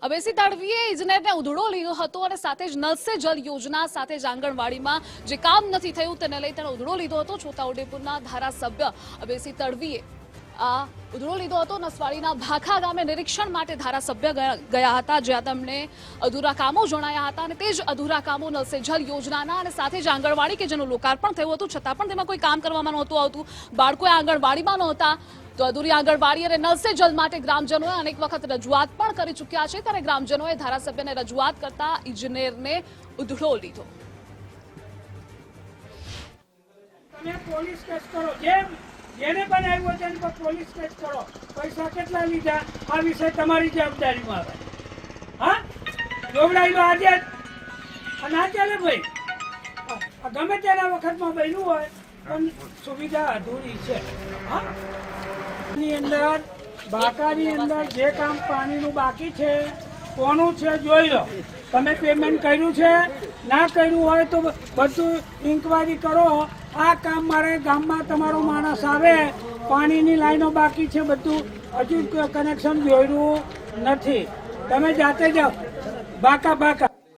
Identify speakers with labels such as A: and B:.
A: અબેસી તડવીએ ઇજનેરને ઉધડો લીધો હતો અને સાથે જ નલ સે જલ યોજના સાથે જ આંગણવાડીમાં જે કામ નથી થયું તેને લઈ તેણે ઉધડો લીધો હતો। છોટાઉદેપુરના ધારાસભ્ય અબેસી તડવીએ આ ઉધડો લીધો હતો। નસવાડીના ભાખા ગામે નિરીક્ષણ માટે ધારાસભ્ય ગયા હતા, જ્યાં તેમને અધૂરા કામો જણાયા હતા અને તે જ અધૂરા કામો નલ સે જલ યોજનાના અને સાથે જ આંગણવાડી કે જેનું લોકાર્પણ થયું હતું, છતાં પણ તેમાં કોઈ કામ કરવામાં નહોતું આવતું। બાળકો આંગણવાડીમાં નહોતા, તો અધૂરી આંગણવાડી અને નલ સે જલ માટે ગ્રામજનોએ અનેક વખત રજૂઆત પણ કરી ચૂક્યા છે, ત્યારે ગ્રામજનોએ ધારાસભ્યને રજૂઆત કરતા ઇજનેરને ઉધડો લીધો।
B: તમે પોલીસ કેસ કરો, જેને બનાવ્યો તેની પર પોલીસ કેસ કરો। પૈસા કેટલા લીધા આ વિષય તમારી જવાબદારીમાં આવે। હા, જોવડાયેલો આજે અને આ ચાલે ભાઈ, ગમે તેના વખતમાં બન્યું હોય પણ સુવિધા અધૂરી છે। હા, ની અંદર બાકાની અંદર જે કામ પાણીનું બાકી છે કોનું છે જોઈ લો। તમે પેમેન્ટ કર્યું છે, ના કર્યું હોય તો બધું ઇન્કવાયરી કરો। આ કામ મારે ગામમાં તમારો માણસ આવે, પાણીની લાઈનો બાકી છે, બધું હજુ કનેક્શન જોયું નથી, તમે જાતે જાઓ બાકા